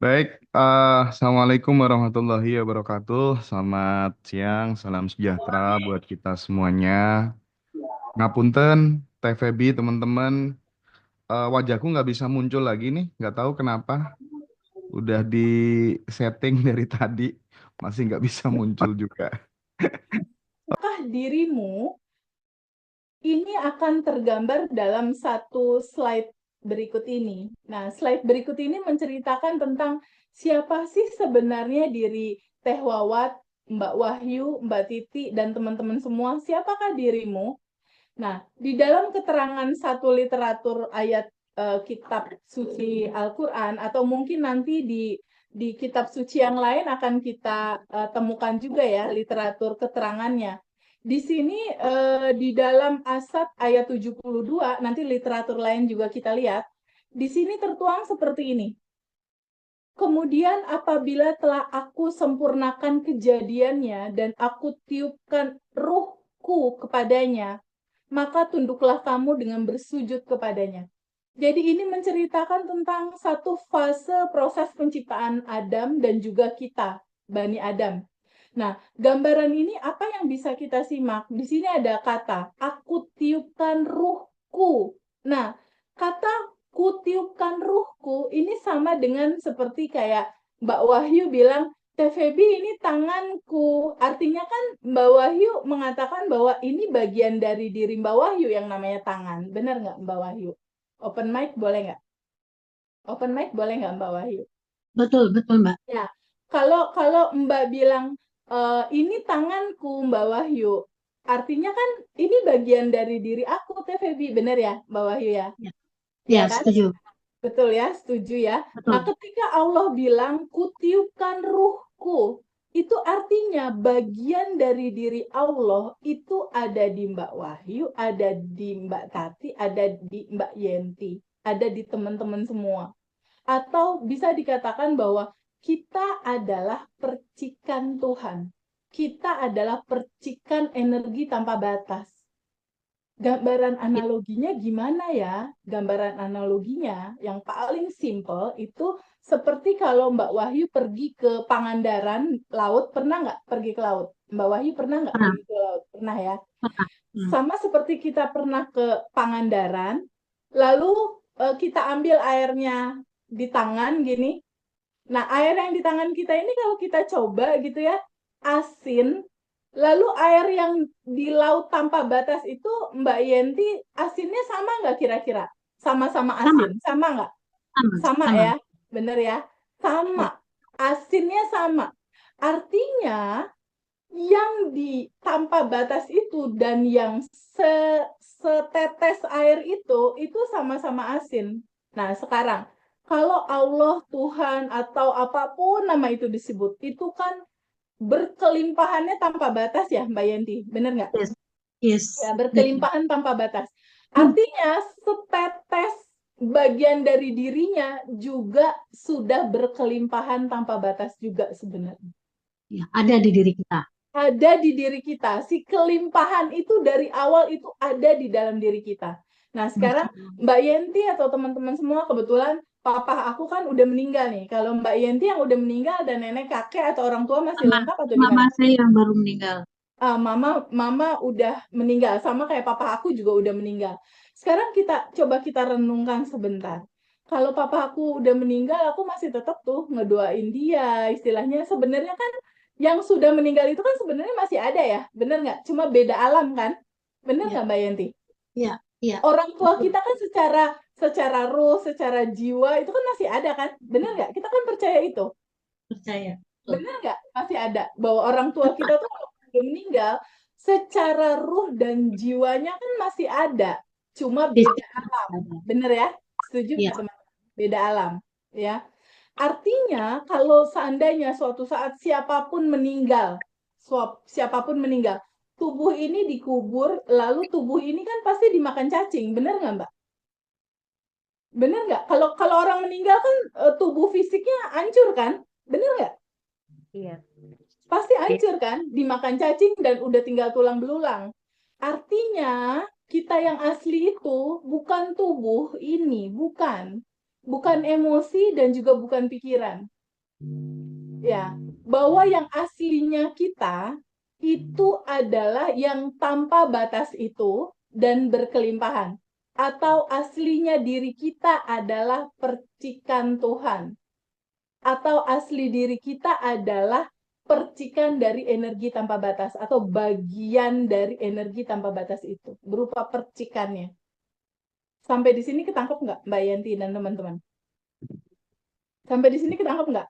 Baik, Assalamualaikum warahmatullahi wabarakatuh. Selamat siang, salam sejahtera buat kita semuanya. Ngapunten, Teh Febi, teman-teman. Wajahku nggak bisa muncul lagi nih, nggak tahu kenapa. Udah di setting dari tadi, masih nggak bisa muncul juga. Apakah dirimu ini akan tergambar dalam satu slide berikut ini? Nah, slide berikut ini menceritakan tentang siapa sih sebenarnya diri Teh Wawat, Mbak Wahyu, Mbak Titi, dan teman-teman semua. Siapakah dirimu? Nah, di dalam keterangan satu literatur ayat kitab suci Al-Quran, atau mungkin nanti di kitab suci yang lain akan kita temukan juga ya literatur keterangannya. Di sini di dalam Asad ayat 72, nanti literatur lain juga kita lihat, di sini tertuang seperti ini. Kemudian apabila telah aku sempurnakan kejadiannya dan aku tiupkan ruhku kepadanya, maka tunduklah kamu dengan bersujud kepadanya. Jadi ini menceritakan tentang satu fase proses penciptaan Adam dan juga kita, Bani Adam. Nah, gambaran ini apa yang bisa kita simak? Di sini ada kata, aku tiupkan ruhku. Nah, kata kutiupkan ruhku ini sama dengan seperti kayak Mbak Wahyu bilang, Teh Febi ini tanganku. Artinya kan Mbak Wahyu mengatakan bahwa ini bagian dari diri Mbak Wahyu yang namanya tangan. Benar nggak Mbak Wahyu? Open mic boleh nggak? Open mic boleh nggak Mbak Wahyu? Betul, betul, Mbak. Ya, kalau kalau Mbak bilang ini tanganku Mbak Wahyu, artinya kan ini bagian dari diri aku, Teh Febi, bener ya Mbak Wahyu ya? Ya, Ya ya, kan? setuju. Betul ya, setuju ya. Nah, Betul. ketika Allah bilang kutiupkan ruhku, itu artinya bagian dari diri Allah itu ada di Mbak Wahyu, ada di Mbak Tati, ada di Mbak Yenti, ada di teman-teman semua. Atau bisa dikatakan bahwa kita adalah percikan Tuhan. Kita adalah percikan energi tanpa batas. Gambaran Ya, analoginya gimana ya? Gambaran analoginya yang paling simple itu seperti kalau Mbak Wahyu pergi ke Pangandaran laut, pernah nggak pergi ke laut? Mbak Wahyu pernah nggak pernah, pergi ke laut? Pernah ya? pernah. Hmm. Sama seperti kita pernah ke Pangandaran, lalu kita ambil airnya di tangan gini. Nah, air yang di tangan kita ini kalau kita coba gitu ya, asin. Lalu air yang di laut tanpa batas itu, Mbak Yenti, asinnya sama nggak kira-kira? Sama-sama Sama, asin, sama nggak? sama, Sama sama. ya, bener ya? Sama, Ya, asinnya sama. Artinya yang di tanpa batas itu dan yang setetes air itu sama-sama asin. Nah, sekarang kalau Allah, Tuhan atau apapun nama itu disebut, itu kan berkelimpahannya tanpa batas ya, Mbak Yanti. Bener nggak? yes, yes, Ya, betul. berkelimpahan tanpa batas. Hmm. Artinya setetes bagian dari dirinya juga sudah berkelimpahan tanpa batas juga sebenarnya. Ya, ada di diri kita. Ada di diri kita. Si kelimpahan itu dari awal itu ada di dalam diri kita. Nah, sekarang Betul. Mbak Yenti atau teman-teman semua kebetulan papa aku kan udah meninggal nih. Kalau Mbak Yenti yang udah meninggal dan nenek kakek atau orang tua masih Mama, lengkap atau mama gimana? saya yang baru meninggal. Mama udah meninggal sama kayak papa aku juga udah meninggal. Sekarang kita renungkan sebentar. Kalau papa aku udah meninggal, aku masih tetap tuh ngedoain dia. Istilahnya sebenarnya kan yang sudah meninggal itu kan sebenarnya masih ada ya, bener nggak? Cuma beda alam kan? Bener Ya, nggak Mbak Yanti? ya, ya, Orang tua betul. kita kan secara secara ruh, secara jiwa itu kan masih ada kan? Bener nggak? Kita kan percaya itu. Percaya. Betul. Benar nggak? Masih ada. Bahwa orang tua kita tuh kalau udah meninggal, secara ruh dan jiwanya kan masih ada. Cuma beda Fisik. alam. Bener ya? Setuju nggak Ya, teman-teman? Beda alam. Ya. Artinya kalau seandainya suatu saat siapapun meninggal, siapapun meninggal, tubuh ini dikubur, lalu tubuh ini kan pasti dimakan cacing. Bener nggak Mbak? Bener nggak? Kalau kalau orang meninggal kan tubuh fisiknya hancur kan? Bener nggak? iya. Pasti hancur kan, dimakan cacing dan udah tinggal tulang belulang. Artinya kita yang asli itu bukan tubuh ini, bukan. bukan emosi dan juga bukan pikiran. Ya, bahwa yang aslinya kita itu adalah yang tanpa batas itu dan berkelimpahan. Atau aslinya diri kita adalah percikan Tuhan. Atau asli diri kita adalah percikan dari energi tanpa batas atau bagian dari energi tanpa batas itu berupa percikannya. Sampai di sini ketangkep nggak Mbak Yanti dan teman-teman? Sampai di sini ketangkep nggak?